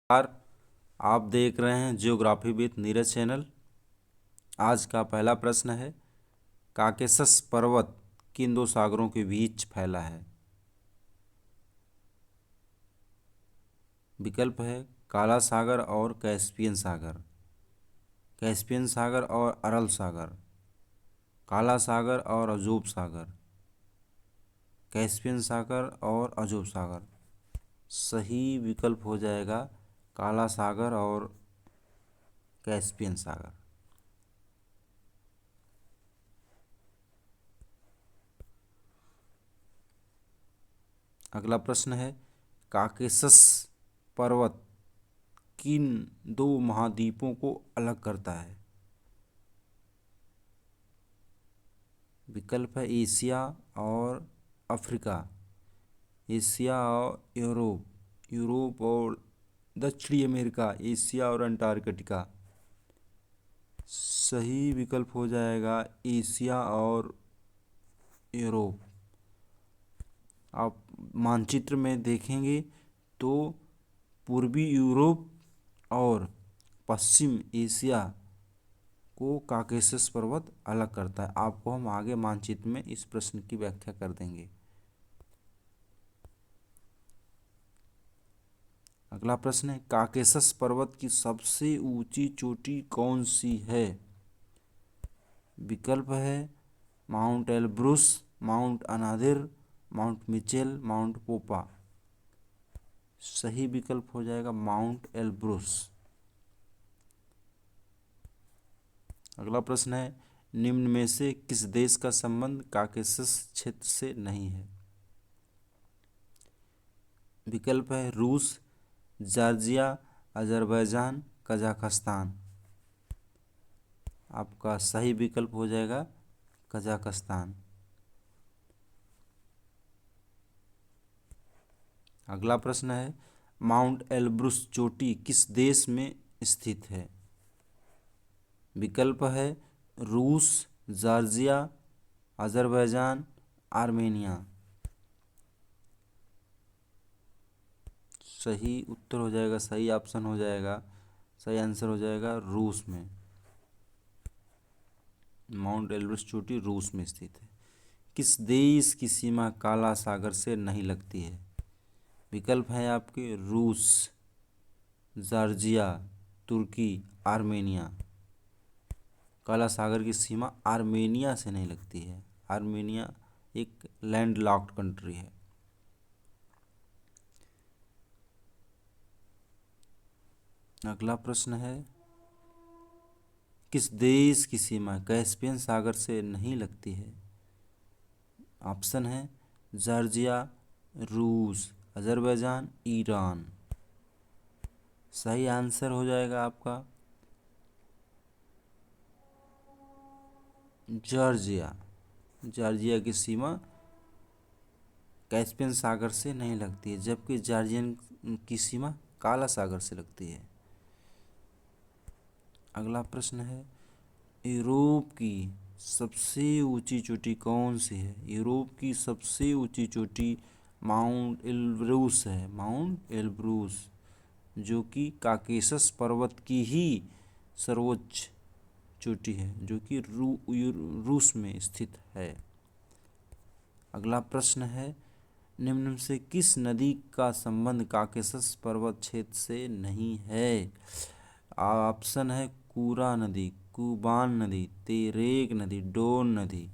नमस्कार। आप देख रहे हैं ज्योग्राफी विद नीरज चैनल। आज का पहला प्रश्न है, काकेशस पर्वत किन दो सागरों के बीच फैला है? विकल्प है काला सागर और कैस्पियन सागर, कैस्पियन सागर और अरल सागर, काला सागर और अजोब सागर, कैस्पियन सागर और अजोब सागर। सही विकल्प हो जाएगा काला सागर और कैस्पियन सागर। अगला प्रश्न है, काकेशस पर्वत किन दो महाद्वीपों को अलग करता है? विकल्प है एशिया और अफ्रीका, एशिया और यूरोप, यूरोप और दक्षिणी अमेरिका, एशिया और अंटार्कटिका। सही विकल्प हो जाएगा एशिया और यूरोप। आप मानचित्र में देखेंगे तो पूर्वी यूरोप और पश्चिम एशिया को काकेशस पर्वत अलग करता है। आपको हम आगे मानचित्र में इस प्रश्न की व्याख्या कर देंगे। अगला प्रश्न है, काकेशस पर्वत की सबसे ऊंची चोटी कौन सी है? विकल्प है Mount Elbrus, Mount Anadyr, Mount Mitchell, Mount Popa. सही विकल्प हो जाएगा माउंट एलब्रूस। अगला प्रश्न है, निम्न में से किस देश का संबंध काकेशस क्षेत्र से नहीं है? विकल्प है रूस, जॉर्जिया, अजरबैजान, कजाकिस्तान। आपका सही विकल्प हो जाएगा कजाकिस्तान। अगला प्रश्न है, माउंट एलब्रूस चोटी किस देश में स्थित है? विकल्प है रूस, जॉर्जिया, अजरबैजान, आर्मेनिया। सही उत्तर हो जाएगा, सही ऑप्शन हो जाएगा, सही आंसर हो जाएगा रूस में। माउंट एलब्रूस चोटी रूस में स्थित है। किस देश की सीमा काला सागर से नहीं लगती है? विकल्प है आपके रूस, जॉर्जिया, तुर्की, आर्मेनिया। काला सागर की सीमा आर्मेनिया से नहीं लगती है। आर्मेनिया एक लैंड लॉक्ड कंट्री है। अगला प्रश्न है, किस देश की सीमा कैस्पियन सागर से नहीं लगती है? ऑप्शन है जॉर्जिया, रूस, अजरबैजान, ईरान। सही आंसर हो जाएगा आपका जॉर्जिया। जॉर्जिया की सीमा कैस्पियन सागर से नहीं लगती है, जबकि जॉर्जियन की सीमा काला सागर से लगती है। अगला प्रश्न है, यूरोप की सबसे ऊंची चोटी कौन सी है? यूरोप की सबसे ऊंची चोटी माउंट एलब्रूस है। माउंट एलब्रूस जो कि काकेशस पर्वत की ही सर्वोच्च चोटी है, जो कि रूस में स्थित है। अगला प्रश्न है, निम्न में से किस नदी का संबंध काकेशस पर्वत क्षेत्र से नहीं है? ऑप्शन है कूरा नदी, कुबान नदी, तेरेक नदी, डोन नदी।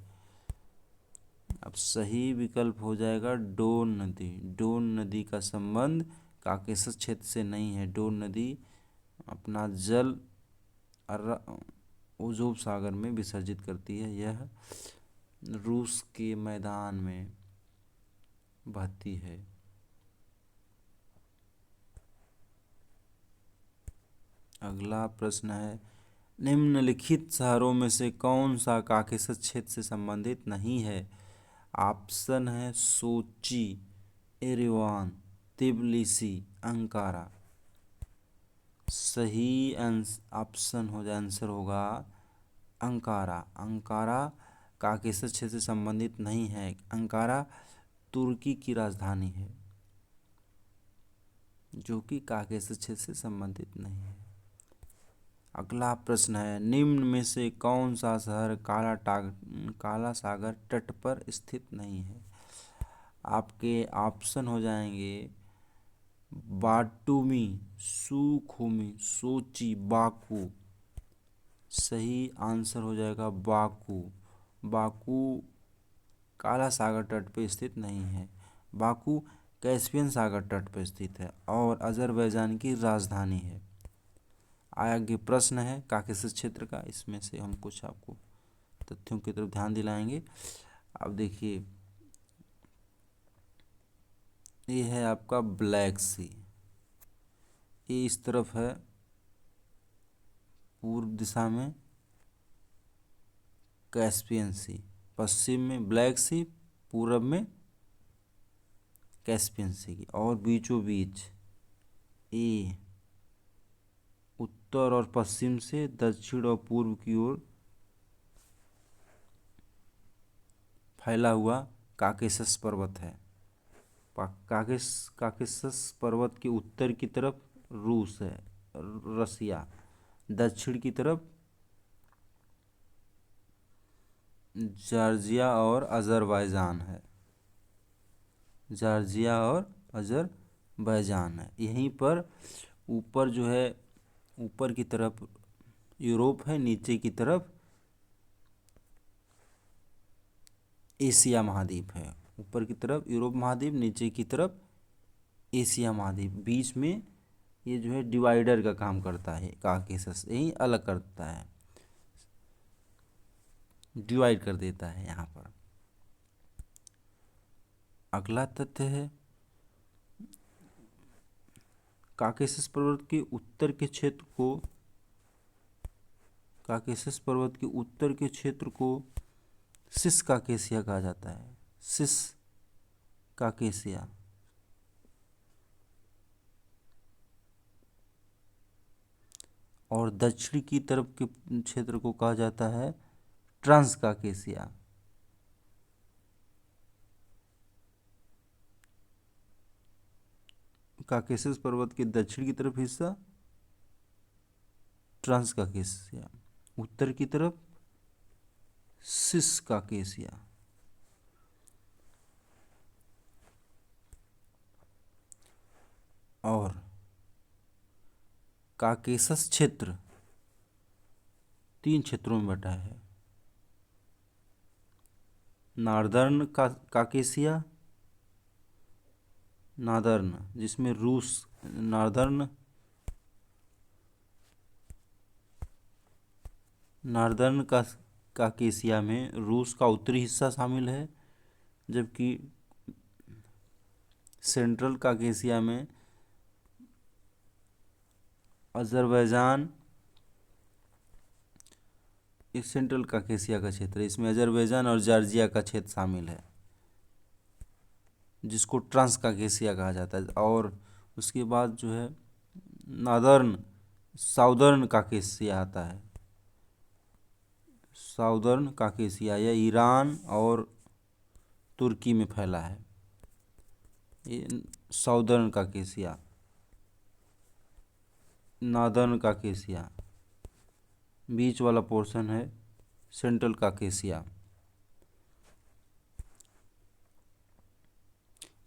अब सही विकल्प हो जाएगा डोन नदी। डोन नदी का संबंध काकेशस क्षेत्र से नहीं है। डोन नदी अपना जल अजोब सागर में विसर्जित करती है। यह रूस के मैदान में बहती है। अगला प्रश्न है, निम्नलिखित शहरों में से कौन सा काकेशस क्षेत्र से संबंधित नहीं है? ऑप्शन है सोची, एरेवान, तिबिलिसी, अंकारा। सही ऑप्शन हो जाए, आंसर होगा अंकारा। अंकारा काकेशस क्षेत्र से संबंधित नहीं है। अंकारा तुर्की की राजधानी है। जो कि काकेशस क्षेत्र से संबंधित नहीं है। अगला प्रश्न है, निम्न में से कौन सा शहर काला सागर तट पर स्थित नहीं है? आपके ऑप्शन हो जाएंगे बाटुमी, सुखुमी, सोची, बाकू। सही आंसर हो जाएगा बाकू। बाकू काला सागर तट पर स्थित नहीं है। बाकू कैस्पियन सागर तट पर स्थित है और अजरबैजान की राजधानी है। आगे प्रश्न है काकेशस क्षेत्र का, इसमें से हम कुछ आपको तथ्यों की तरफ ध्यान दिलाएंगे। अब देखिए, ये है आपका ब्लैक सी, ये इस तरफ है पूर्व दिशा में कैस्पियन सी, पश्चिम में ब्लैक सी, पूरब में कैस्पियन सी की, और बीचों बीच ये उत्तर और पश्चिम से दक्षिण और पूर्व की ओर फैला हुआ काकेशस पर्वत है। काकेशस पर्वत के उत्तर की तरफ रूस है, रसिया। दक्षिण की तरफ जॉर्जिया और अजरबैजान है। जॉर्जिया और अजरबैजान है। यहीं पर ऊपर जो है, ऊपर की तरफ यूरोप है, नीचे की तरफ एशिया महाद्वीप है। ऊपर की तरफ यूरोप महाद्वीप, नीचे की तरफ एशिया महाद्वीप। बीच में ये जो है डिवाइडर का काम करता है, काकेशस यही अलग करता है, डिवाइड कर देता है यहाँ पर। अगला तथ्य है, काकेशस पर्वत के उत्तर के क्षेत्र को, काकेशस पर्वत के उत्तर के क्षेत्र को सिस काकेशिया कहा जाता है। सिस काकेशिया। और दक्षिण की तरफ के क्षेत्र को कहा जाता है ट्रांस काकेशिया। काकेशस पर्वत के दक्षिण की तरफ हिस्सा ट्रांस काकेशिया, उत्तर की तरफ सिस काकेशिया। और काकेशस क्षेत्र 3 क्षेत्रों में बटा है। नॉर्दर्न काकेशिया, नॉर्दर्न जिसमें रूस, नॉर्दर्न काकेशिया में रूस का उत्तरी हिस्सा शामिल है, जबकि सेंट्रल काकेशिया में अजरबैजान, इस सेंट्रल काकेशिया का क्षेत्र है, इसमें अजरबैजान और जॉर्जिया का क्षेत्र शामिल है, जिसको ट्रांस काकेशिया कहा जाता है। और उसके बाद जो है साउदर्न काकेशिया आता है। साउदर्न काकेशिया यह ईरान और तुर्की में फैला है। ये साउदर्न काकेशिया। नॉर्दर्न काकेशिया बीच वाला पोर्शन है सेंट्रल काकेशिया।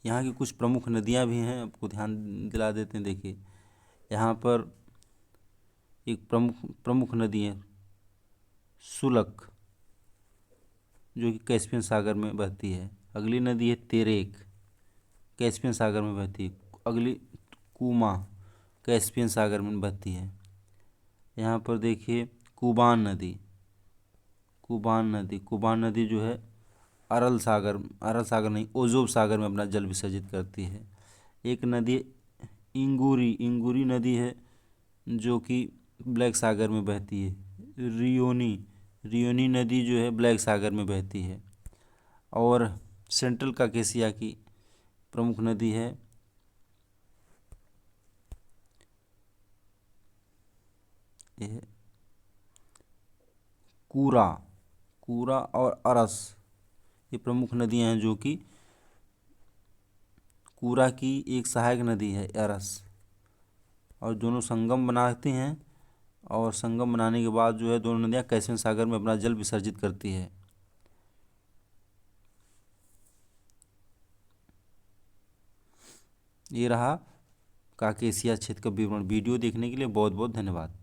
यहाँ की कुछ प्रमुख नदियाँ भी हैं, आपको ध्यान दिला देते हैं। देखिए, यहाँ पर एक प्रमुख नदी है सुलक, जो कि कैस्पियन सागर में बहती है। अगली नदी है तेरेक, कैस्पियन सागर में बहती है। अगली कूमा, कैस्पियन सागर में बहती है। यहाँ पर देखिए कुबान नदी जो है अरल सागर नहीं, ओजोब सागर में अपना जल विसर्जित करती है। एक नदी इंगूरी नदी है, जो कि ब्लैक सागर में बहती है। रियोनी नदी जो है ब्लैक सागर में बहती है। और सेंट्रल काकेशिया की प्रमुख नदी है यह कूरा और अरस, ये प्रमुख नदियां हैं, जो कि कूरा की एक सहायक नदी है अरस। और दोनों संगम बनाती हैं, और संगम बनाने के बाद जो है दोनों नदियाँ कैस्पियन सागर में अपना जल विसर्जित करती है। ये रहा काकेशिया क्षेत्र का विवरण। वीडियो देखने के लिए बहुत बहुत धन्यवाद।